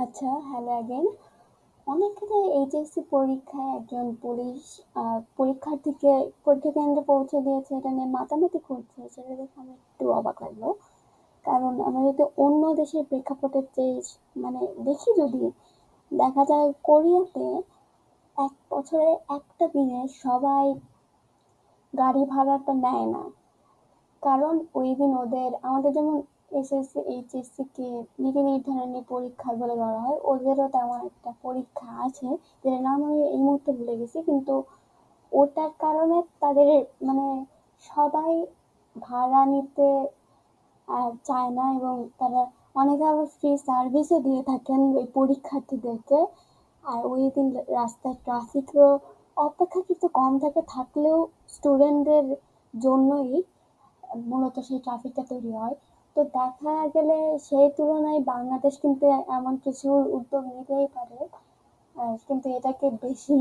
আচ্ছা, hello again. অনেক ক্ষেত্রে এইচএসসি পরীক্ষায় একজন পুলিশ পরীক্ষার্থীকে পরীক্ষা কেন্দ্রে পৌঁছে দিয়েছে এটা নিয়ে মাতামাতি করছে, সেটা দেখে আমি একটু অবাক লাগলো। কারণ আমরা যদি অন্য দেশের প্রেক্ষাপটের চেয়ে মানে দেখি, যদি দেখা যায় কোরিয়াতে 1 বছরে একটা দিনে সবাই গাড়ি ভাড়াটা নেয় না। কারণ ওই দিন আমাদের যেমন এসএসসি এইচএসসি কে নীতি নির্ধারণী পরীক্ষা বলে ধরা হয়, ওদেরও তেমন একটা পরীক্ষা আছে যেটার নাম আমি এই মুহূর্তে ভুলে গেছি, কিন্তু ওটার কারণে তাদের মানে সবাই ভাড়া নিতে চায় না, এবং তারা অনেকে আবার ফ্রি সার্ভিসও দিয়ে থাকেন ওই পরীক্ষার্থীদেরকে। আর ওই দিন রাস্তায় ট্রাফিকও অপেক্ষাকৃত কম থাকলেও স্টুডেন্টদের জন্যই মূলত সেই ট্রাফিকটা তৈরি হয়। তো দেখা গেলে সেই তুলনায় বাংলাদেশ কিন্তু এমন কিছু উদ্যোগ নিতেই পারে, কিন্তু এটাকে বেশি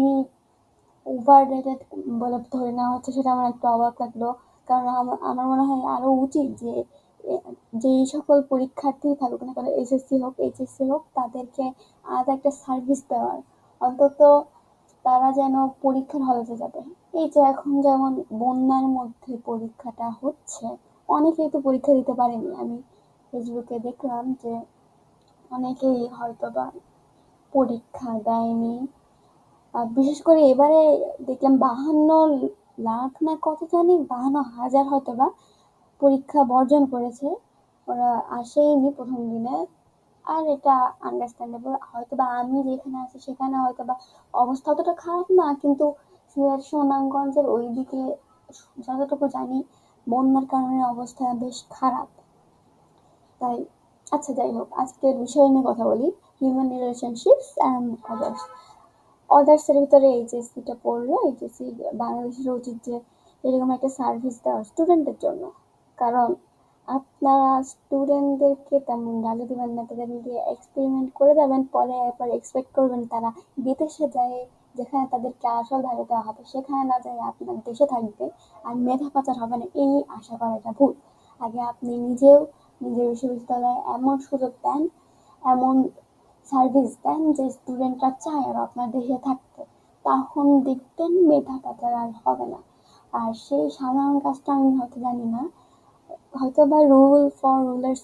ওভার রেটেড বলে ধরে নেওয়া হচ্ছে, সেটা আমার একটু অবাক লাগলো। কারণ আমার মনে হয় আরো উচিত যে যেই সকল পরীক্ষার্থী থাকুক না কেন, এসএসসি হোক এইচএসসি হোক, তাদেরকে আলাদা একটা সার্ভিস দেওয়ার। অন্তত তারা যেন পরীক্ষার হলেতে যাবে। এই যে এখন যেমন বন্যার মধ্যে পরীক্ষাটা হচ্ছে, অনেকেই তো পরীক্ষা দিতে পারেনি। আমি ফেসবুকে দেখলাম যে অনেকেই হয়তোবা পরীক্ষা দেয়নি। বিশেষ করে এবারে দেখলাম 52 লাখ না কত জানি, 52,000 হয়তোবা পরীক্ষা বর্জন করেছে, ওরা আসেইনি প্রথম দিনে। আর এটা আন্ডারস্ট্যান্ডেবল, হয়তোবা আমি যেখানে আছি সেখানে হয়তোবা অবস্থা অতটা খারাপ না, কিন্তু সিলেট সুনামগঞ্জের ওইদিকে যতটুকু জানি বন্যার কারণে অবস্থা বেশ খারাপ। তাই আচ্ছা, যাই হোক, আজকের বিষয় নিয়ে কথা বলি, হিউম্যান রিলেশনশিপস অ্যান্ড আদার্স। অদার্সের ভিতরে এইচএসসিটা পড়লো। এইচএসসি বাংলাদেশের উচিত যে এরকম একটা সার্ভিস দেওয়া স্টুডেন্টদের জন্য। কারণ আপনারা স্টুডেন্টদেরকে তেমন গালি দিবেন না, তাদের দিয়ে এক্সপেরিমেন্ট করে যাবেন, পরে একবার এক্সপেক্ট করবেন তারা বিদেশে যায়, যেখানে তাদেরকে আসল ভ্যালু দেওয়া হবে, সেখানে না যায় আপনার দেশে থাকবে আর মেধা পাচার হবে না, এই আশা করাটা ভুল। আগে আপনি নিজেও নিজের বিশ্ববিদ্যালয়ে এমন সুযোগ দেন, এমন সার্ভিস দেন যে স্টুডেন্টরা চায় আর আপনার দেশে থাকতে, তখন দেখবেন মেধা পাচার আর হবে না। আর সেই সাধারণ কাজটা আমি হয়তো জানি না, হয়তো বা rule for rulers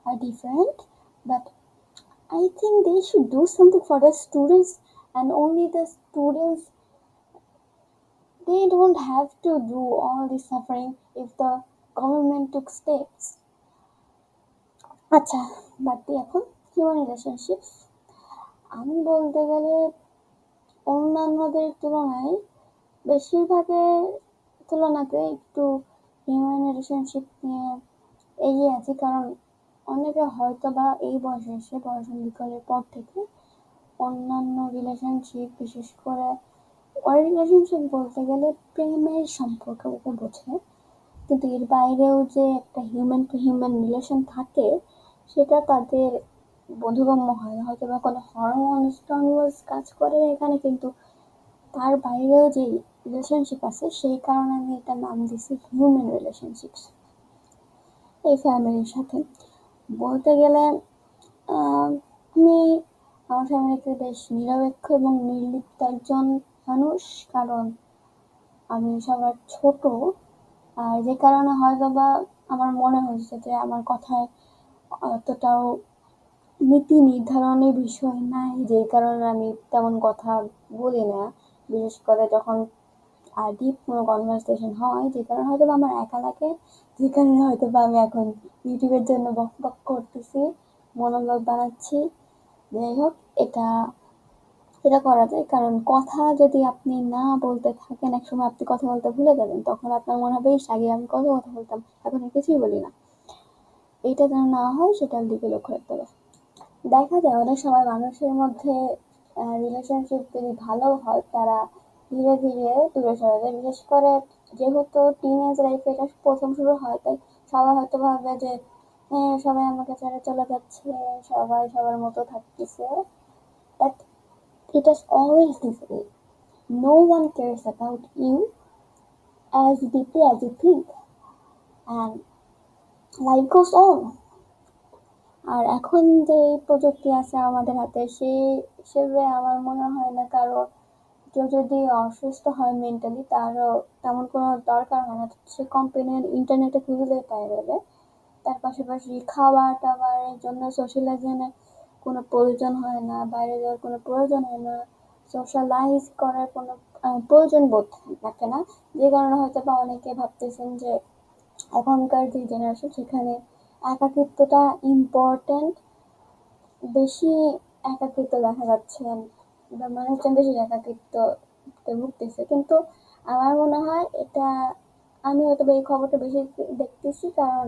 are different, but I think they should do something for the students, and only the students, they don't have to do all this suffering if the government took steps. আচ্ছা, বাদ দিই এখন human relationships. আমি বলতে গেলে অন্যান্যদের তুলনায় বেশিরভাগের তুলনাতে একটু হিউম্যান রিলেশনশিপ নিয়ে এগিয়ে আছি। কারণ অনেকে হয়তো বা এই বয়সে এসে পড়াশোনা বিকালের পর থেকে অন্যান্য রিলেশনশিপ, বিশেষ করে রিলেশনশিপ বলতে গেলে প্রেমের সম্পর্ককে বোঝে, কিন্তু এর বাইরেও যে একটা হিউম্যান টু হিউম্যান রিলেশন থাকে, সেটা তাদের বোধগম্য হয় না। হয়তো বা কোনো হরমোনস কাজ করে এখানে, কিন্তু তার বাইরেও যে রিলেশনশিপ আছে, সেই কারণে আমি এটার নাম দিছি হিউম্যান রিলেশনশিপস। এই ফ্যামিলির সাথে বলতে গেলে আমি আমার ফ্যামিলিতে বেশ নিরপেক্ষ এবং নির্লিপ্ত একজন মানুষ। কারণ আমি সবার ছোট, আর যে কারণে হয়তো বা আমার মনে হয়েছে যে আমার কথায় অতটাও নীতি নির্ধারণের বিষয় নাই, যে কারণে আমি তেমন কথা বলি না। বিশেষ করে যখন ডিপ কোনো কনভারসেশন হয়, যে কারণে হয়তো আমার একা লাগে, যে কারণে হয়তো আমি এখন ইউটিউবের জন্য বক বক করতেছি, মনোব্লগ বানাচ্ছি। যাই হোক, এটা এটা করা যায়, কারণ কথা যদি আপনি না বলতে থাকেন, একসময় আপনি কথা বলতে ভুলে যাবেন, তখন আপনার মনে হবে ইস, আগে আমি কত কথা বলতাম, এখন আর কিছুই বলি না। এইটা যেন না হয় সেটার দিকে লক্ষ্য রাখতে হবে। দেখা যায় অনেক সময় মানুষের মধ্যে রিলেশনশিপ যদি ভালো হয়, তারা ধীরে ধীরে দূরে সরে যায়। বিশেষ করে যেহেতু টিনেজ লাইফে এটা প্রথম শুরু হয়, তাই সবাই হয়তো ভাবে যে হ্যাঁ, সবাই আমাকে ছেড়ে চলে যাচ্ছে, সবাই সবার মতো থাকতেছে। But it is always this way. No one cares about you as deeply as you think, and life goes on. আর এখন যে প্রযুক্তি আছে আমাদের হাতে সেই হিসেবে আমার মনে হয় না কারো কেউ যদি অসুস্থ হয় মেন্টালি তারও তেমন কোনো দরকার হয় না, সে কম্পেনির ইন্টারনেটে খুঁজলেই পেয়ে যাবে। তার পাশাপাশি খাবার-টাবারের জন্য সোশ্যালাইজেশনের কোনো প্রয়োজন হয় না, বাইরে যাওয়ার কোনো প্রয়োজন হয় না, সোশ্যালাইজ করার কোনো প্রয়োজন বোধ থাকে না। যে কারণে হয়তো বা অনেকে ভাবতেছেন যে এখনকার যে জেনারেশন সেখানে একাকিত্বটা ইম্পর্ট্যান্ট, বেশি একাকিত্ব দেখা যাচ্ছে বা মানুষজন বেশি একাকিত্বতে ভুগতেছে। কিন্তু আমার মনে হয় এটা, আমি হয়তো এই খবরটা বেশি দেখতেছি কারণ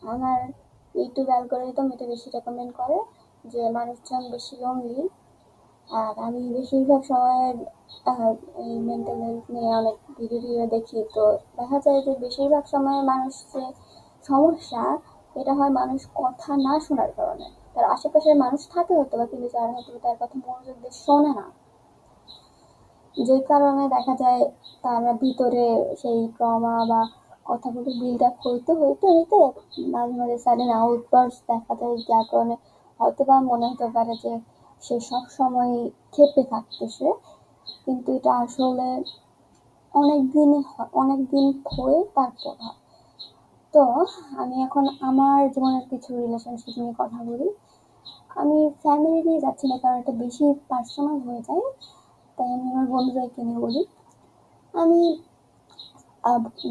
আমার ইউটিউব অ্যালগোরিদম এটা বেশি রেকমেন্ড করে যে মানুষজন বেশি লোনলি। আর আমি বেশিরভাগ সময় আহ, এই মেন্টাল হেলথ নিয়ে অনেক ভিডিও টিডিও দেখি, তো দেখা যায় যে বেশিরভাগ সময় মানুষ যে সমস্যা এটা হয় মানুষ কথা না শোনার কারণে। তার আশেপাশের মানুষ থাকে হয়তো বা কিন্তু যারা হয়তো তার কথা মনোযোগ দিয়ে শোনে না, যে কারণে দেখা যায় তারা ভিতরে সেই ট্রমা বা কথাগুলো বিল্ড আপ হইতে হইতে হইতে মাঝে মাঝে সাডেন আউটবার্স দেখা যায়, যার কারণে হয়তো বা মনে হতে পারে যে সে সব সময় ক্ষেপে থাকতেছে, কিন্তু এটা আসলে অনেক দিন হয়ে তারপর হয়। তো আমি এখন আমার জীবনের কিছু রিলেশনশিপ নিয়ে কথা বলি। আমি ফ্যামিলি নিয়ে যাচ্ছি না কারণ এটা বেশি পার্সোনাল হয়ে যায়, তাই আমি আমার বন্ধুদেরকে নিয়ে বলি। আমি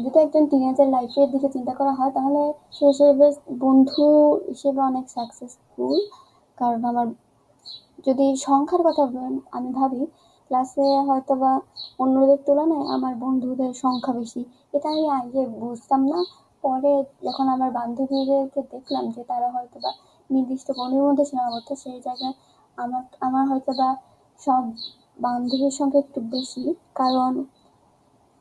যদি একজন টিনেজার লাইফের দিকে চিন্তা করা হয় তাহলে সে হিসেবে বন্ধু হিসেবে অনেক সাকসেসফুল। কারণ আমার যদি সংখ্যার কথা আমি ভাবি, ক্লাসে হয়তো বা অন্যদের তুলনায় আমার বন্ধুদের সংখ্যা বেশি। এটা আমি আগে বুঝতাম না, পরে যখন আমার বান্ধবীদেরকে দেখলাম যে তারা হয়তো বা নির্দিষ্ট বন্ধুর মধ্যে সীমাবদ্ধ, সেই জায়গায় আমার আমার হয়তো বা সব বান্ধবীর সংখ্যা একটু বেশি। কারণ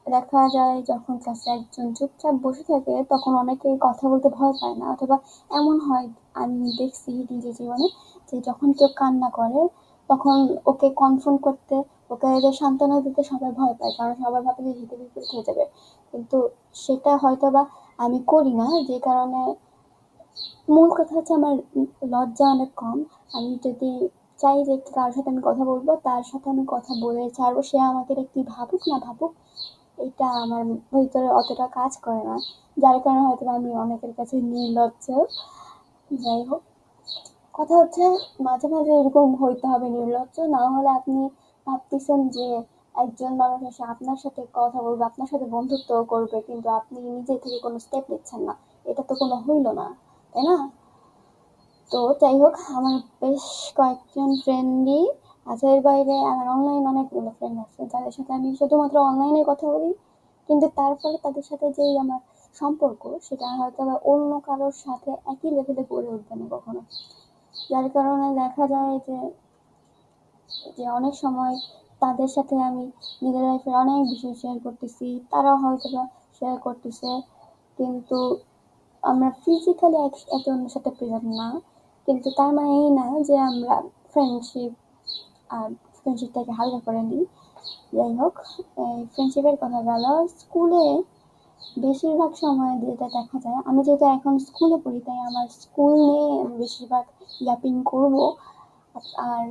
দেখা যায় যখন ক্লাসে একজন চুপচাপ বসে থাকে তখন অনেকেই কথা বলতে ভয় পায় না, অথবা এমন হয় আমি দেখছি নিজের জীবনে যে যখন কেউ কান্না করে তখন ওকে কনফ্রন্ট করতে, ওকে সান্ত্বনা দিতে সবাই ভয় পায় কারণ সবাই ভাবে যে হিতে বিপরীত হয়ে যাবে। কিন্তু সেটা হয়তো বা আমি করি না, যে কারণে মূল কথা হচ্ছে আমার লজ্জা অনেক কম। আমি যদি চাই যে কারোর সাথে আমি কথা বলবো তার সাথে আমি কথা বলে ছাড়বো, সে আমাকে কি ভাবুক না ভাবুক এটা আমার ভিতরে অতটা কাজ করে না, যার কারণে হয়তো আমি অনেকের কাছে নির্লজ্জ। যাই হোক, কথা হচ্ছে মাঝে মাঝে এরকম হইতে হবে নির্লজ্জ, না হলে আপনি ভাবতেছেন যে একজন মানুষ এসে আপনার সাথে কথা বলবে, আপনার সাথে বন্ধুত্ব করবে, কিন্তু আপনি নিজে থেকে কোনো স্টেপ নিচ্ছেন না, এটা তো কোনো হইল না, তাই না? তো যাই হোক, আমার বেশ কয়েকজন ফ্রেন্ডই আছে, এর বাইরে আমার অনলাইন অনেকগুলো ফ্রেন্ড আছে যাদের সাথে আমি শুধুমাত্র অনলাইনে কথা বলি, কিন্তু তার ফলে তাদের সাথে যেই আমার সম্পর্ক সেটা হয়তো বা অন্য কারোর সাথে একই লেভেলে গড়ে উঠবে না কখনো। যার কারণে দেখা যায় যে যে অনেক সময় তাদের সাথে আমি নিজের লাইফের অনেক বিষয় শেয়ার করতেছি, তারাও হয়তো বা শেয়ার করতেছে, কিন্তু আমরা ফিজিক্যালি একে অন্যের সাথে প্রেজেন্ট না, কিন্তু তার মানে এই না যে আমরা ফ্রেন্ডশিপ আর ফ্রেন্ডশিপটাকে হালকা করে নিই। যাই হোক, এই ফ্রেন্ডশিপের কথা গেল। স্কুলে বেশিরভাগ সময় যেটা দেখা যায়, আমি যেহেতু এখন স্কুলে পড়ি তাই আমার স্কুল নিয়ে আমি বেশিরভাগ ইয়াপিং করব। আর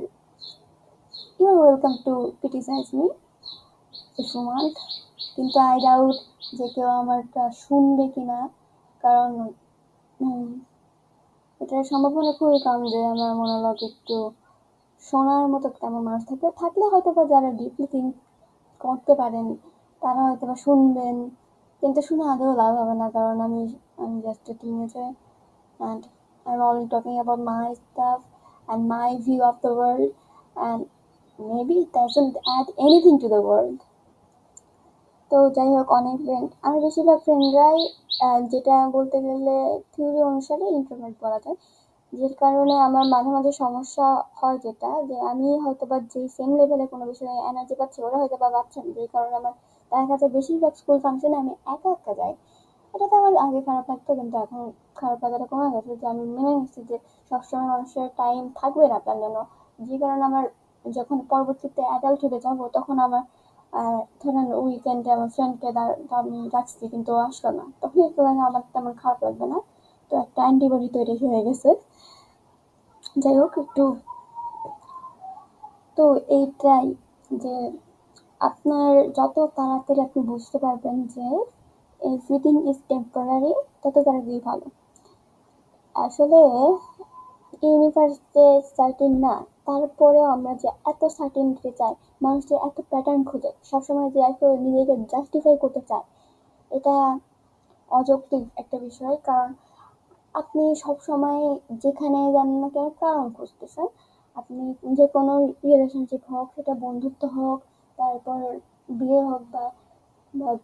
you are welcome to criticise me if you want, কিন্তু আই ডাউট যে কেউ আমারটা শুনবে কিনা, কারণ এটার সম্ভাবনা খুবই কম যে আমার মনোলগ একটু শোনার মতো তেমন মানুষ থাকলে হয়তো বা যারা ডিপলি থিঙ্ক করতে পারেন তারা হয়তো বা শুনবেন, কিন্তু শুনে আদৌ লাভ হবে না কারণ আমি just a teenager and I'm only talking about my stuff and my view of the world, and maybe it doesn't add anything to the world. তো যাই হোক, অনেক ফ্রেন্ড, আমি বেশিরভাগ ফ্রেন্ডরাই যেটা বলতে গেলে থিওরি অনুসারে ইন্ট্রোভার্ট বলা যায়, যে কারণে আমার মাঝে মাঝে সমস্যা হয় যেটা যে আমি হয়তো বা যে সেম লেভেলে কোনো বিষয়ে এনার্জি পাচ্ছি ওরা হয়তো বা পাচ্ছে না, যেই কারণে আমার দেখা গেছে বেশিরভাগ স্কুল ফাংশনে আমি একা একা যাই। এটা তো আমার আগে খারাপ লাগতো কিন্তু এখন খারাপ লাগাটা কমে গেছে, যে আমি মেনে নিচ্ছি যে সবসময় মানুষের টাইম থাকবে না তার জন্য, যে কারণে আমার যখন পরবর্তীতে অ্যাডাল্টহুডে যাবো তখন আমার ধরেন উইকেন্ডে আমার ফ্রেন্ডকে আমি রাখছি কিন্তু ও আসলো না, তখন একটু আমার তেমন খারাপ লাগবে না, তো একটা অ্যান্টিবডি তৈরি হয়ে গেছে। যাই হোক একটু, তো এইটাই যে আপনার যত তাড়াতাড়ি আপনি বুঝতে পারবেন যে এভরিথিং ইজ টেম্পোরারি, তত তাড়াতাড়ি ভালো। আসলে ইউনিভার্স যে সার্টেন না, তারপরেও আমরা যে এত সার্টেনটি চাই, মানুষ যে এত প্যাটার্ন খুঁজে সবসময় যে এত নিজেকে জাস্টিফাই করতে চায়, এটা অযৌক্তিক একটা বিষয়। কারণ আপনি সবসময় যেখানে যান না কেন কারণ খুঁজতেছেন। আপনি যে কোনো রিলেশনশিপ হোক, সেটা বন্ধুত্ব হোক, তারপর বিয়ে হোক, বা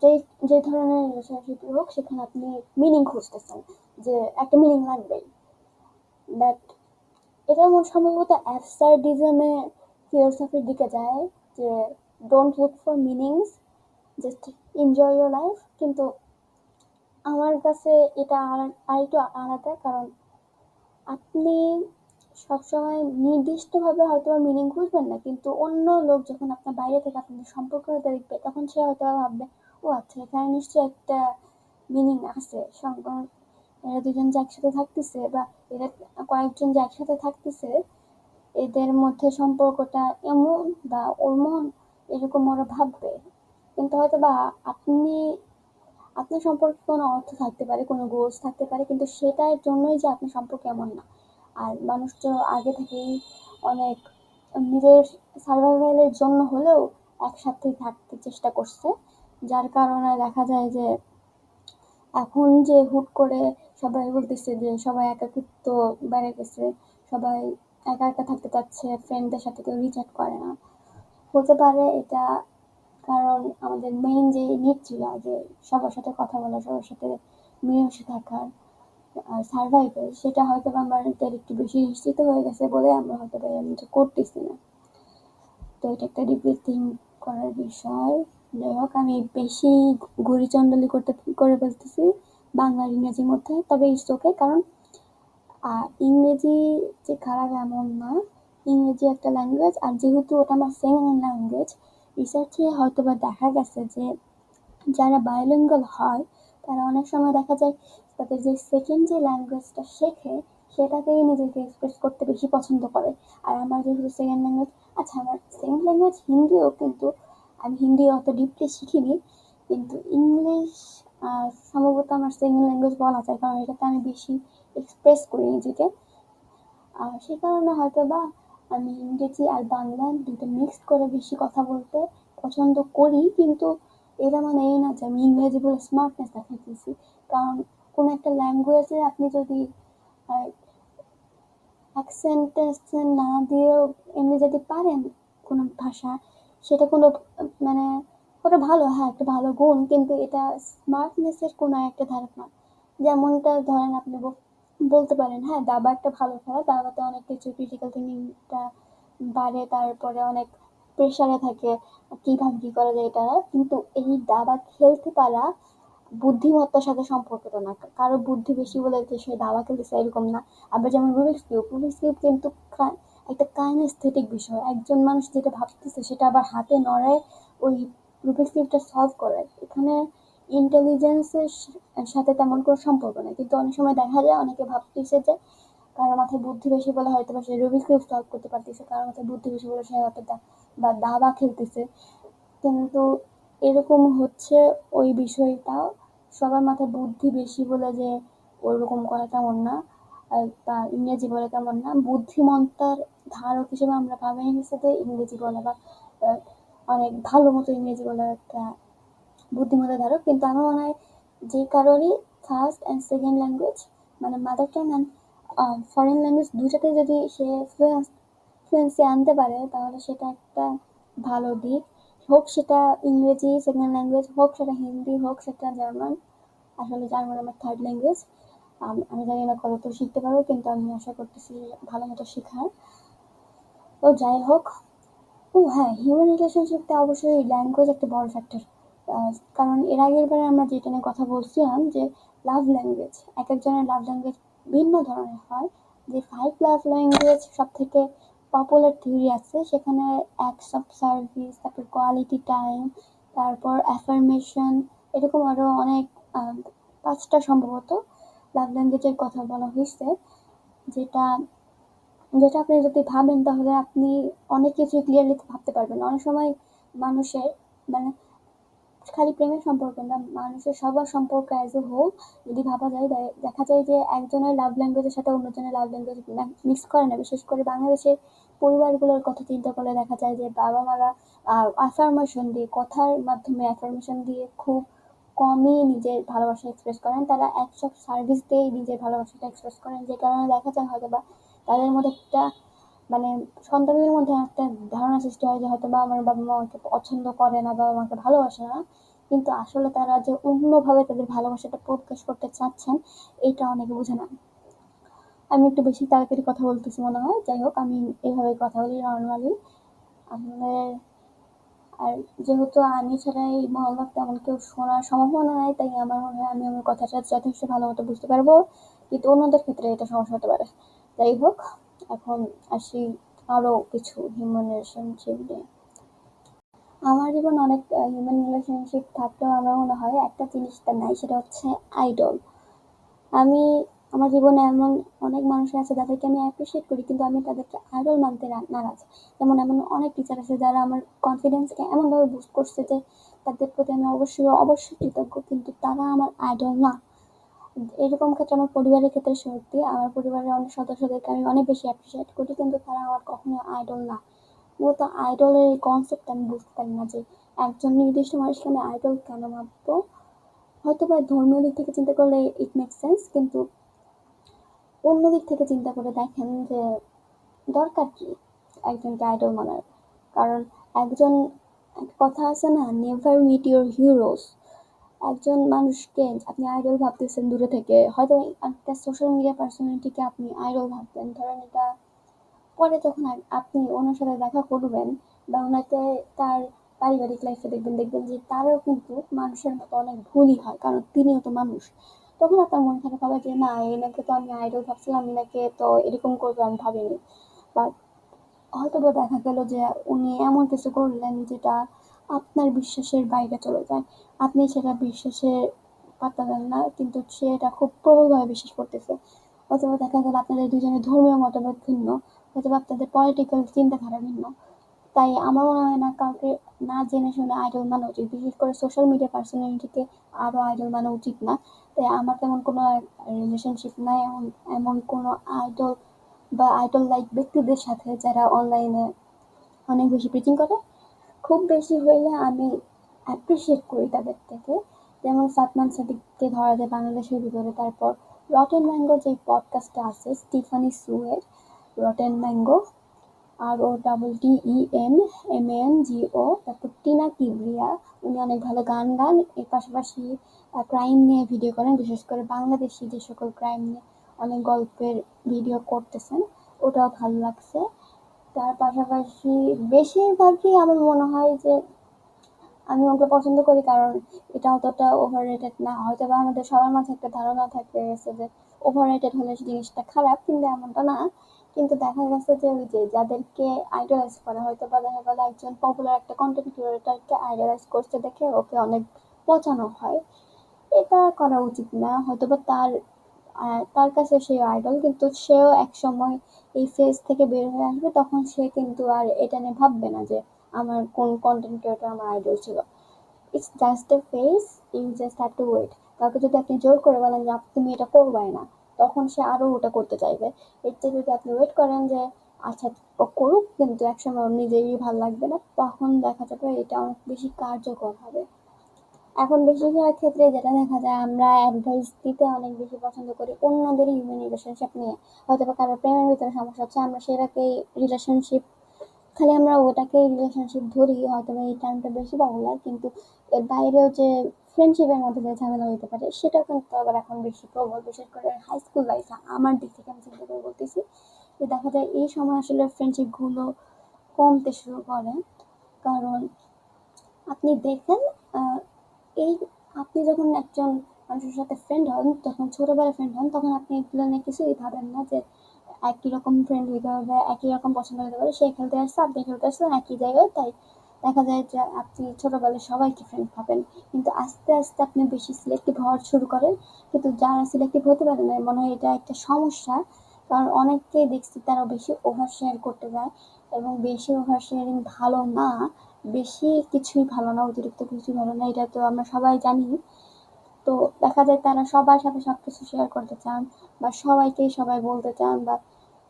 যে যে ধরনের রিলেশনশিপ হোক, সেখানে আপনি মিনিং খুঁজতেছেন, যে একটা মিনিং লাগবেই। বাট এটা সম্ভবত অ্যাবসার্ডিজমে ফিলোসফির দিকে যায়, যে don't look for meanings, just enjoy your life. কিন্তু আমার কাছে এটা আরেকটু আলাদা। কারণ আপনি সবসময় নির্দিষ্টভাবে হয়তো মিনিং খুঁজবেন না, কিন্তু অন্য লোক যখন আপনার বাইরে থেকে আপনাদের সম্পর্কটা দেখবে, তখন সে হয়তো ভাববে, ও আচ্ছা, এখানে নিশ্চয়ই একটা মিনিং আছে। এরা দুজন যে একসাথে থাকতেছে, বা এরা কয়েকজন যে একসাথে থাকতেছে, এদের মধ্যে সম্পর্কটা এমন বা ওমন, এরকম ওরা ভাববে। কিন্তু হয়তো বা আপনি, আপনার সম্পর্কে কোনো অর্থ থাকতে পারে, কোনো গোলস থাকতে পারে, কিন্তু সেটার জন্যই যে আপনার সম্পর্ক এমন না। আর মানুষ তো আগে থেকেই অনেক নিজের সার্ভাইভালের জন্য হলেও একসাথে থাকতে চেষ্টা করছে। যার কারণে দেখা যায় যে এখন যে হুট করে সবাই বলতেছে যে সবাই একাকিত্ব বেড়ে গেছে, সবাই একা একা থাকতে চাচ্ছে, ফ্রেন্ডদের সাথে কেউ রিচ আউট করে না। হতে পারে এটা কারণ আমাদের মেইন যে নিড ছিল যে সবার সাথে কথা বলা, সবার সাথে মিলেমিশে থাকার, সার্ভাইভাল, সেটা হয়তো আমাদের একটু বেশি নিশ্চিত হয়ে গেছে বলে আমরা হয়তো এটা করতেছি না। তো এটা একটা ডিপলি থিঙ্ক করার বিষয়। যাই হোক, আমি বেশি ঘুরিচন্ডালি করে বলতেছি বাংলা আর ইংরেজির মধ্যে, তবে ইটস ওকে। কারণ ইংরেজি যে খারাপ এমন না, ইংরেজি একটা ল্যাঙ্গুয়েজ, আর যেহেতু ওটা আমার সেকেন্ড ল্যাঙ্গুয়েজ, রিসার্চে হয়তো বা দেখা গেছে যে যারা বায়োলিঙ্গাল হয়, তারা অনেক সময় দেখা যায় তাদের যে সেকেন্ড যে ল্যাঙ্গুয়েজটা শেখে, সেটাতেই নিজেকে এক্সপ্রেস করতে বেশি পছন্দ করে। আর আমার যেহেতু সেকেন্ড ল্যাঙ্গুয়েজ, আচ্ছা আমার সেকেন্ড ল্যাঙ্গুয়েজ হিন্দিও, কিন্তু আমি হিন্দি অত ডিপলি শিখিনি। কিন্তু ইংলিশ সম্ভবত আমার সেকেন্ড ল্যাঙ্গুয়েজ বলা যায়, কারণ এটাতে আমি বেশি এক্সপ্রেস করি নিজেকে। আর সে কারণে হয়তো বা আমি ইংরেজি আর বাংলা দুটো মিক্সড করে বেশি কথা বলতে পছন্দ করি। কিন্তু এটা মানে এই না যে আমি ইংরেজি বলে স্মার্টনেস দেখাইতেছি। কারণ কোনো একটা ল্যাঙ্গুয়েজে আপনি যদি অ্যাকসেন্ট না দিয়েও এমনি যদি পারেন কোনো ভাষা, সেটা কোনো মানে ওটা ভালো, হ্যাঁ একটা ভালো গুণ, কিন্তু এটা স্মার্টনেসের কোনো একটা ধারক না। যেমনটা ধরেন আপনি বলতে পারেন, হ্যাঁ দাবা একটা ভালো খেলা, দাবাতে অনেক কিছু ক্রিটিক্যাল থিঙ্কিংটা বাড়ে, তারপরে অনেক প্রেশারে থাকে কিভাবে কি করা যায় এটা। কিন্তু এই দাবা খেলতে পারা বুদ্ধিমত্তার সাথে সম্পর্কিত না। কারো বুদ্ধি বেশি বলে যে সে দাবা খেলতেছে, এরকম না। আবার যেমন রুবিক্স কিউব কিন্তু একটা কাইনেস্থেটিক বিষয়। একজন মানুষ যেটা ভাবতেছে সেটা আবার হাতে নড়ায় ওই রুবিক্স কিউবটা সলভ করে। এখানে ইন্টেলিজেন্সের সাথে তেমন কোনো সম্পর্ক নেই। কিন্তু অনেক সময় দেখা যায় অনেকে ভাবতেছে যে কারো মাথায় বুদ্ধি বেশি বলে হয়তো বা সে রুবিক্স কিউব সলভ করতে পারতেছে, কারো মাথায় বুদ্ধি বেশি বলে সে হয়তো বা দাবা খেলতেছে। কিন্তু এরকম হচ্ছে ওই বিষয়টা, সবার মাথায় বুদ্ধি বেশি বলে যে ওইরকম করা তেমন না, বা ইংরেজি বলে তেমন না। বুদ্ধিমত্তার ধারক হিসেবে আমরা ভাবে নিচ্ছি যে ইংরেজি বলা বা অনেক ভালো মতো ইংরেজি বলার একটা বুদ্ধিমত্তার ধারক। কিন্তু আমার মনে হয় যে কারোরই ফার্স্ট অ্যান্ড সেকেন্ড ল্যাঙ্গুয়েজ মানে mother tongue and foreign language দুটাতে যদি সে ফ্লুয়েন্সি আনতে পারে, তাহলে সেটা একটা ভালো দিক। হোক সেটা ইংরেজি সেকেন্ড ল্যাঙ্গুয়েজ, হোক সেটা হিন্দি, হোক সেটা জার্মান। আসলে জার্মান আমার থার্ড ল্যাঙ্গুয়েজ। আমি জানি না কত শিখতে পারবো, কিন্তু আমি আশা করতেছি ভালো মতো শেখার। তো যাই হোক, ও হ্যাঁ, হিউম্যান রিলেশনশিপটা অবশ্যই ল্যাঙ্গুয়েজ একটা বড় ফ্যাক্টর। কারণ এর আগের বারে আমরা যেটা নিয়ে কথা বলছিলাম যে লাভ ল্যাঙ্গুয়েজ, এক একজনের লাভ ল্যাঙ্গুয়েজ ভিন্ন ধরনের হয়। যে 5 লাভ ল্যাঙ্গুয়েজ সব থেকে পপুলার থিওরি আছে, সেখানে অ্যাক্টস অফ সার্ভিস, তারপর কোয়ালিটি টাইম, তারপর অ্যাফার্মেশন, এরকম আরও অনেক 5টা সম্ভবত লাভ ল্যাঙ্গুয়েজের কথা বলা হয়েছে। যেটা যেটা আপনি যদি ভাবেন তাহলে আপনি অনেক কিছুই ক্লিয়ারলি ভাবতে পারবেন। অনেক সময় মানুষের মানে খালি প্রেমের সম্পর্ক না, মানুষের সবার সম্পর্ক অ্যাজ এ হোল যদি ভাবা যায়, দেখা যায় যে একজনের লাভ ল্যাঙ্গুয়েজের সাথে অন্যজনের লাভ ল্যাঙ্গুয়েজ মিক্স করে না। বিশেষ করে বাংলাদেশের পরিবারগুলোর কথা চিন্তা করলে দেখা যায় যে বাবা মারা অ্যাফার্মেশন দিয়ে, কথার মাধ্যমে অ্যাফার্মেশন দিয়ে খুব কমই নিজের ভালোবাসা এক্সপ্রেস করেন। তারা অ্যাক্টস অফ সার্ভিস দিয়েই নিজের ভালোবাসাটা এক্সপ্রেস করেন, যে কারণে দেখা যায় হয়তো বা তাদের মধ্যে একটা মানে সন্তানদের মধ্যে একটা ধারণা সৃষ্টি হয় যে হয়তো বা আমার বাবা মা আমাকে পছন্দ করে না বা আমাকে ভালোবাসে না, কিন্তু আসলে তারা যে অন্যভাবে তাদের ভালোবাসাটা প্রকাশ করতে চাচ্ছেন এটা অনেকে বুঝে না। আমি একটু বেশি তাড়াতাড়ি কথা বলতেছি মনে হয়, যাই হোক আমি এইভাবে কথা বলি নর্মালি। আপনাদের আর যেহেতু আমি ছাড়া এই মহল্লার তেমন কেউ শোনার সম্ভাবনা নাই, তাই আমার মনে হয় আমি আমার কথাটা যথেষ্ট ভালো মতো বুঝতে পারবো, কিন্তু অন্যদের ক্ষেত্রে এটা সমস্যা হতে পারে। যাই হোক, এখন আসি আরো কিছু হিউম্যান রিলেশনশিপ নিয়ে। আমার জীবনে অনেক হিউম্যান রিলেশনশিপ থাকলেও আমার মনে হয় একটা জিনিস তার নাই, সেটা হচ্ছে আইডল। আমি আমার জীবনে এমন অনেক মানুষ আছে যাদেরকে আমি অ্যাপ্রিসিয়েট করি, কিন্তু আমি তাদেরকে আইডল মানতে নারাজ। যেমন এমন অনেক টিচার আছে যারা আমার কনফিডেন্সকে এমনভাবে বুস্ট করছে যে তাদের প্রতি আমি অবশ্যই অবশ্যই কৃতজ্ঞ, কিন্তু তারা আমার আইডল না। এরকম ক্ষেত্রে আমার পরিবারের ক্ষেত্রে সত্যি আমার পরিবারের অনেক সদস্যদেরকে আমি অনেক বেশি অ্যাপ্রিসিয়েট করি, কিন্তু তারা আমার কখনো আইডল না। মূলত আইডলের এই কনসেপ্ট আমি বুঝতে পারি না, যে একজন নির্দিষ্ট মানুষকে আমি আইডল কেন ভাববো। হয়তো বা ধর্মীয় দিক থেকে চিন্তা করলে ইট মেক সেন্স, কিন্তু অন্য দিক থেকে চিন্তা করে দেখেন যে দরকার কি একজনকে আইডল মানার। কারণ একজন, একটা কথা আছে না, নেভার মিট ইউর হিরোস। একজন মানুষকে আপনি আইডল ভাবতেছেন দূরে থেকে, হয়তো একটা সোশ্যাল মিডিয়া পার্সোনালিটিকে আপনি আইডল ভাবতেন, ধরেন এটা পরে যখন আপনি ওনার সাথে দেখা করবেন বা ওনাকে তার পারিবারিক লাইফে দেখবেন, দেখবেন যে তারও কিন্তু মানুষের মতো অনেক ভুলই হয়, কারণ তিনিও তো মানুষ। তখন আপনার মন খারাপ হবে যে না, এনাকে তো আমি আইডল ভাবছিলাম, এনাকে তো এরকম করবে আমি ভাবিনি। বা হয়তো বা দেখা গেল যে উনি এমন কিছু করলেন যেটা আপনার বিশ্বাসের বাইরে চলে যায়, আপনি সেটা বিশ্বাসের পাত্তা দেন না, কিন্তু সে এটা খুব প্রবলভাবে বিশ্বাস করতেছে। অথবা দেখা গেল আপনাদের দুজনের ধর্মীয় মতভেদ ভিন্ন, অথবা আপনাদের পলিটিক্যাল চিন্তাধারা ভিন্ন। তাই আমার মনে হয় না কাউকে না জেনে শুনে আইডল মানা উচিত, বিশেষ করে সোশ্যাল মিডিয়া পার্সোনালিটিকে আরো আইডল মানা উচিত না। তাই আমার তেমন কোনো রিলেশনশিপ নাই এমন এমন কোনো আইডল বা আইডল লাইক ব্যক্তিদের সাথে যারা অনলাইনে অনেক বেশি প্রিচিং করে। খুব বেশি হইলে আমি অ্যাপ্রিসিয়েট করি তাদের থেকে, যেমন সাদমান সাদিককে ধরা যায় বাংলাদেশের ভিতরে। তারপর রটেন ম্যাঙ্গো যে পডকাস্টটা আছে স্টিফানি সুয়ের, রটেন ম্যাঙ্গো, ROTTENMANGO। তারপর টিনা কিবরিয়া, উনি অনেক ভালো গান গান, এর পাশাপাশি ক্রাইম নিয়ে ভিডিও করেন, বিশেষ করে বাংলাদেশি যে সকল ক্রাইম নিয়ে অনেক গল্পের ভিডিও করতেছেন, ওটাও ভালো লাগছে। তার পাশাপাশি বেশিরভাগই আমার মনে হয় যে আমি ওকে পছন্দ করি, কারণ এটা অতটা ওভার রেটেড না। হয়তো বা আমাদের সবার মাঝে একটা ধারণা থাকে গেছে যে ওভার রেটেড হলে জিনিসটা খারাপ, কিন্তু এমনটা না। কিন্তু দেখা গেছে যে ওই যে যাদেরকে আইডলাইজ করা, হয়তো বা দেখা গেল একজন পপুলার একটা কন্টেন্ট ক্রিয়েটরকে আইডলাইজ করতে দেখে ওকে অনেক পচানো হয়, এটা করা উচিত না। হয়তোবা তার কাছে সে আইডল, কিন্তু সেও একসময় এই ফেজ থেকে বের হয়ে আসবে, তখন সে কিন্তু আর এটা নিয়ে ভাববে না যে আমার কোন কন্টেন্ট ক্রিয়েটর আমার আইডল ছিল। It's just a phase, you just have to wait. কাউকে যদি আপনি জোর করে বলেন যে তুমি এটা করবাই না, তখন সে আরো ওটা করতে চাইবে। এর চেয়ে যদি আপনি ওয়েট করেন যে আচ্ছা ও করুক, কিন্তু একসময় ওর নিজেরই ভালো লাগবে না, তখন দেখা যাবে এটা অনেক বেশি কার্যকর হবে। এখন বেশিরভাগ ক্ষেত্রে যেটা দেখা যায়, আমরা অ্যাডভাইস দিতে অনেক বেশি পছন্দ করি অন্যদের হিউম্যান রিলেশনশিপ নিয়ে। হয়তো বা কারোর প্রেমের ভিতরে সমস্যা হচ্ছে, আমরা সেটাকেই রিলেশনশিপ, খালি আমরা ওটাকেই রিলেশনশিপ ধরি, হয়তো বা এই টার্মটা বেশি পপুলার, কিন্তু এর বাইরেও যে ফ্রেন্ডশিপের মধ্যে যে ঝামেলা হতে পারে সেটা কিন্তু আবার এখন বেশি প্রবল, বিশেষ করে হাই স্কুল লাইফে। আমার দিক থেকে আমি চিন্তা করে বলতেছি যে দেখা যায় এই সময় আসলে ফ্রেন্ডশিপ গুলো কমতে শুরু করে। কারণ আপনি দেখেন, আহ, এই আপনি যখন একজন মানুষের সাথে ফ্রেন্ড হন, তখন ছোটবেলায় ফ্রেন্ড হন, তখন আপনি এগুলো নিয়ে কিছুই ভাবেন না যে একই রকম ফ্রেন্ড হইতে হবে, একই রকম পছন্দ হতে হবে। সে খেলতে আসছে, আপনি খেলতে আসছেন একই জায়গায়, তাই দেখা যায় যে আপনি ছোটবেলায় সবাইকে ফ্রেন্ড ভাবেন। কিন্তু আস্তে আস্তে আপনি বেশি সিলেক্টিভ হওয়া শুরু করেন, কিন্তু যারা সিলেক্টিভ হতে পারে না, মনে হয় এটা একটা সমস্যা। কারণ অনেককেই দেখছি তারা বেশি ওভার শেয়ার করতে যায়, এবং বেশি ওভার শেয়ারিং ভালো না। বেশি কিছুই ভালো না, অতিরিক্ত কিছুই ভালো না, এটা তো আমরা সবাই জানি। তো দেখা যায় তারা সবার সাথে সবকিছু শেয়ার করতে চান, বা সবাইকেই সবাই বলতে চান, বা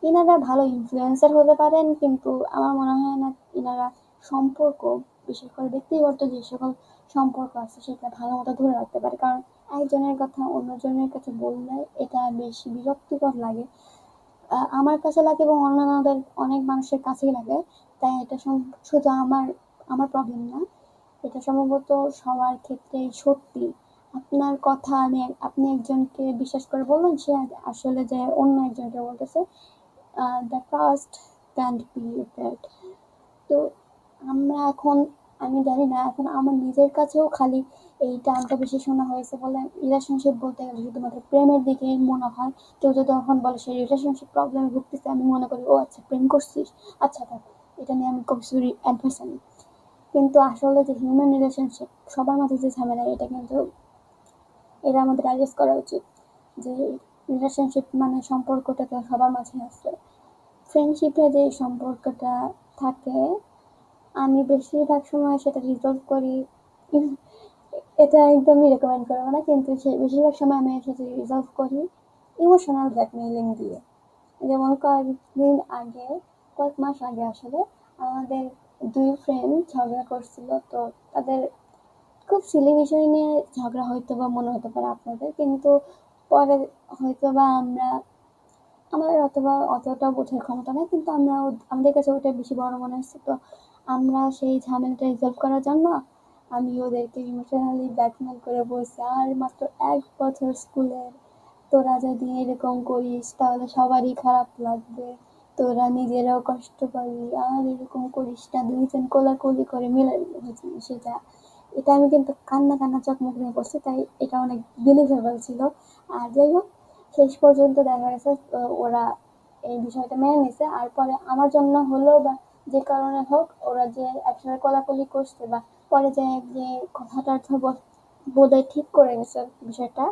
ইনারা ভালো ইনফ্লুয়েন্সার হতে পারেন, কিন্তু আমার মনে হয় না ইনারা সম্পর্ক, বিশেষ করে ব্যক্তিগত যে সকল সম্পর্ক আছে সেটা ভালো মতো ধরে রাখতে পারে। কারণ একজনের কথা অন্যজনের কাছে বললে এটা বেশি বিরক্তিকর লাগে। আমার কাছে লাগে এবং অন্যান্যদের অনেক মানুষের কাছেই লাগে। তাই এটা শুধু আমার আমার প্রবলেম না, এটা সম্ভবত সবার ক্ষেত্রেই সত্যি। আপনার কথা আপনি একজনকে বিশ্বাস করে বললেন, সে আসলে যে অন্য একজনকে বলতেছে। The trust can't B repaired. তো আমরা এখন, আমি জানি না, এখন আমার নিজের কাছেও খালি এই টার্মটা বেশি শোনা হয়েছে বলে রিলেশনশিপ বলতে গেলে শুধুমাত্র প্রেমের দিকে মনে হয়। কেউ যদি এখন বলে সে রিলেশনশিপ প্রবলেমে ভুগতেছে, আমি মনে করি ও আচ্ছা প্রেম করছিস, আচ্ছা থাক, এটা নিয়ে আমি কিছু অ্যাডভাইস আনি। কিন্তু আসলে যে হিউম্যান রিলেশনশিপ সবার মাঝে যে ঝামেলা, এটা কিন্তু এটা আমাদের অ্যাড্রেস করা উচিত। যে রিলেশনশিপ মানে সম্পর্কটা তো সবার মাঝে আছে। ফ্রেন্ডশিপে যে সম্পর্কটা থাকে, আমি বেশিরভাগ সময় সেটা রিজলভ করি। এটা একদমই রেকমেন্ড করবো না, কিন্তু সে বেশিরভাগ সময় আমি সেটা রিজলভ করি ইমোশনাল ব্ল্যাকমেইলিং দিয়ে। যেমন কয়েক মাস আগে আসলে আমাদের দুই ফ্রেন্ড ঝগড়া করছিল। তো তাদের খুব সিলি বিষয় নিয়ে ঝগড়া হয়তো বা মনে হতে পারে আপনাদের, কিন্তু পরে হয়তো বা আমার অথবা অতটা বোঝার ক্ষমতা নেই, কিন্তু আমাদের কাছে ওটা বেশি বড় মনে হচ্ছে। তো আমরা সেই ঝামেলাটা রিজলভ করার জন্য আমি ওদেরকে ইমোশনালি ব্ল্যাকমেল করে বলছি, আর মাত্র 1 বছর স্কুলের, তোরা যদি এরকম করিস তাহলে সবারই খারাপ লাগবে, তোরা নিজেরাও কষ্ট পাবি, আর এরকম করিস না, দুইজন কোলাকুলি করে মিলে সেটা। এটা আমি কিন্তু কান্না কান্না চোখ মুখ নিয়ে পড়ছি, তাই এটা অনেক বিলিভেবল ছিল। আর যাই হোক, শেষ পর্যন্ত দেখা গেছে ওরা এই বিষয়টা মেনে নিছে। আর পরে আমার জন্য হলেও বা যে কারণে হোক, ওরা যে একসাথে কোলাকুলি করছে বা পরে যে কথাটা বোধহয় ঠিক করে গেছে বিষয়টা,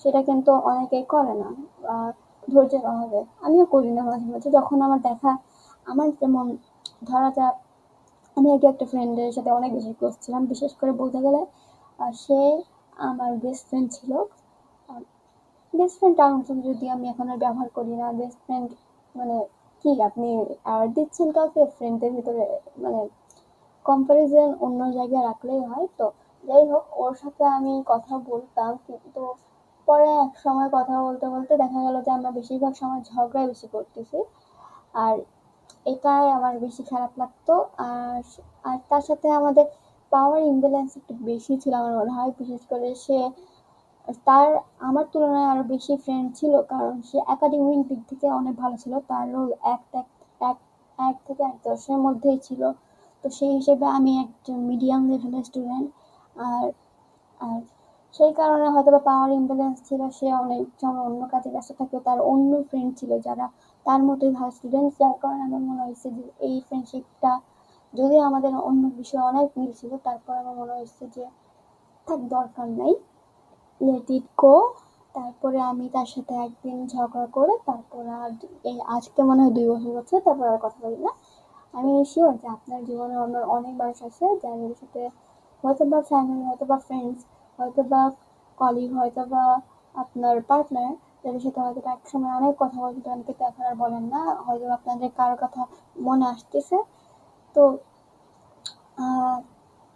সেটা কিন্তু অনেকেই করে না। আহ ধৈর্যের অভাবে আমিও করি না মাঝে মাঝে, যখন আমার আমার যেমন ধরা যাক, আমি আগে একটা ফ্রেন্ডের সাথে অনেক বেশি ক্লোজ ছিলাম, বিশেষ করে বলতে গেলে সে আমার বেস্ট ফ্রেন্ড ছিল। বেস্ট ফ্রেন্ড টার্ম যদি আমি এখন আর ব্যবহার করি না, বেস্ট ফ্রেন্ড মানে কি, আপনি আর দিচ্ছেন কাউকে ফ্রেন্ডের ভিতরে, মানে কম্পারিজন অন্য জায়গায় রাখলেই হয়। তো যাই হোক, ওর সাথে আমি কথা বলতাম, কিন্তু পরে এক সময় কথা বলতে বলতে দেখা গেল যে আমরা বেশিরভাগ সময় ঝগড়াই বেশি করতেছি। আর এটাই আমার বেশি খারাপ লাগতো। আর আর তার সাথে আমাদের পাওয়ার ইমব্যালেন্স একটু বেশি ছিল আমার মনে হয়। বিশেষ করে তার আমার তুলনায় আরো বেশি ফ্রেন্ড ছিল, কারণ সে একাডেমিক দিক থেকে অনেক ভালো ছিল। তার রোল এক এক থেকে ১-১০ এর মধ্যেই ছিল। তো সেই হিসেবে আমি একজন মিডিয়াম লেভেলের স্টুডেন্ট। আর আর সেই কারণে হয়তোবা পাওয়ার ইমব্যালেন্স ছিল। সে অনেক সময় অন্য কাজে ব্যস্ত থাকতো, তার অন্য ফ্রেন্ড ছিল যারা তার মতোই ভালো স্টুডেন্ট, যার কারণে আমার মনে হয়েছে যে এই ফ্রেন্ডশিপটা, যদি আমাদের অন্য বিষয়ে অনেক মিল ছিল, তারপর আমার মনে হয়েছে যে থাক, দরকার নাই, লেট ইট গো। তারপরে আমি তার সাথে একদিন ঝগড়া করে তারপর আর এই আজকে মনে হয় 2 বছর হচ্ছে, তারপর আর কথা বলি না। আমি শিওর যে আপনার জীবনে অন্য অনেক মানুষ আছে যাদের সাথে হয়তো বা ফ্যামিলি, হয়তো বা ফ্রেন্ডস, হয়তো বা কলিগ, হয়তো বা আপনার পার্টনার, যাদের সাথে হয়তো এক সময় অনেক কথা বলতেন কিন্তু এখন আর বলেন না, হয়তো আপনাদের কারো কথা মনে আসতেছে। তো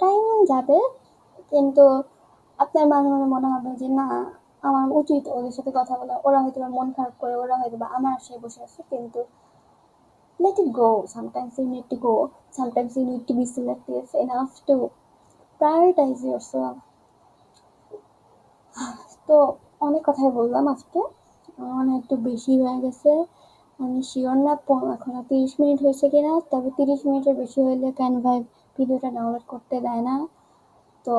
টাইম যাবে, কিন্তু আপনার মাঝে মাঝে মনে হবে যে না, আমার উচিত ওদের সাথে কথা বলা। ওরা হয়তো বা মন খারাপ করে, ওরা হয়তো বা আমার আশায় বসে আছে, কিন্তু let it go. Sometimes you need to go. Sometimes you need to be selective enough to prioritize yourself. তো অনেক কথাই বললাম আজকে, আমার মনে হয় একটু বেশি হয়ে গেছে। আমি শিওর না এখনো 30 মিনিট হয়েছে কিনা, তবে 30 মিনিটের বেশি হলে ক্যানভায় ভিডিওটা ডাউনলোড করতে দেয় না। তো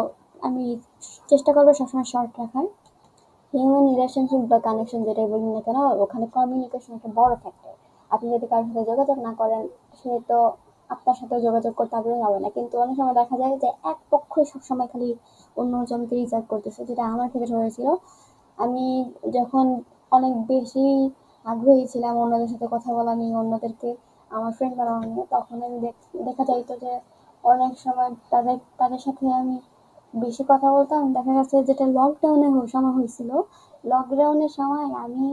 আমি চেষ্টা করবো সবসময় শর্ট রাখার। হিউম্যান রিলেশনশিপ বা কানেকশন যেটাই বলি না কেন, ওখানে কমিউনিকেশন একটা বড় ফ্যাক্টর। আপনি যদি কারোর সাথে যোগাযোগ না করেন, সে তো আপনার সাথে যোগাযোগ করতে আগ্রহী হবে না। কিন্তু অনেক সময় দেখা যায় যে এক পক্ষই সবসময় খালি অন্য জনকে রিচার্জ করতেছে, যেটা আমার ক্ষেত্রে হয়েছিল। আমি যখন অনেক বেশি আগ্রহী ছিলাম অন্যদের সাথে কথা বলা নিয়ে, অন্যদেরকে আমার ফ্রেন্ড বানানো নিয়ে, তখন আমি দেখা যাইতো যে অনেক সময় তাদের সাথে আমি বেশি কথা বলতাম। দেখা গেছে যেটা লকডাউনের সময় হয়েছিল, লকডাউনের সময় আমি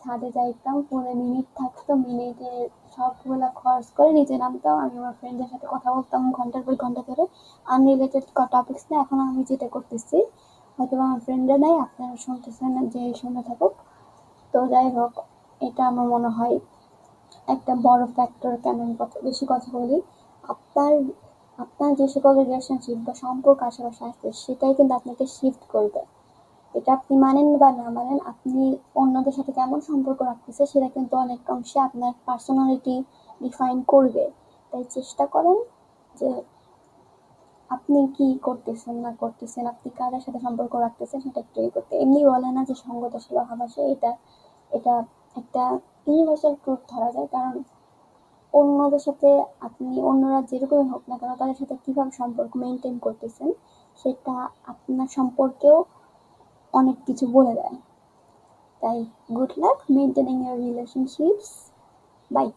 ছাদে যাইতাম, ফোনে মিনিট থাকতো, মিনিটে সবগুলা খরচ করে নিচে নামতাম, আমি আমার ফ্রেন্ডদের সাথে কথা বলতাম ঘন্টার পর ঘন্টা ধরে আনরিলেটেড টপিক্স নিয়ে। এখন আমি যেটা করতেছি, হয়তো আমার ফ্রেন্ডরা নাই, আপনারা শুনতেছেন, যে শুনে থাকুক। তো যাই হোক, এটা আমার মনে হয় একটা বড় ফ্যাক্টর কেন আমি বেশি কথা বলি। আপনার আপনার যে সকল রিলেশনশিপ বা সম্পর্ক আশেপাশে আছে, সেটাই কিন্তু আপনাকে শিফট করবে। এটা আপনি মানেন বা না মানেন, আপনি অন্যদের সাথে কেমন সম্পর্ক রাখতেছে সেটা কিন্তু অনেক অংশে আপনার পার্সোনালিটি ডিফাইন করবে। তাই চেষ্টা করেন যে আপনি কি করতেছেন না করতেছেন, আপনি কাদের সাথে সম্পর্ক রাখতেছেন সেটা একটু করতে। এমনি বলে না যে সঙ্গ দোষে অভাব আসে, এটা এটা একটা ইউনিভার্সাল ট্রুথ ধরা যায়। কারণ অন্যদের সাথে আপনি, অন্যরা যেরকমই হোক না কেন, তাদের সাথে কিভাবে সম্পর্ক মেনটেন করতেছেন সেটা আপনার সম্পর্কেও অনেক কিছু বলে দেয়। তাই good luck maintaining your relationships. By.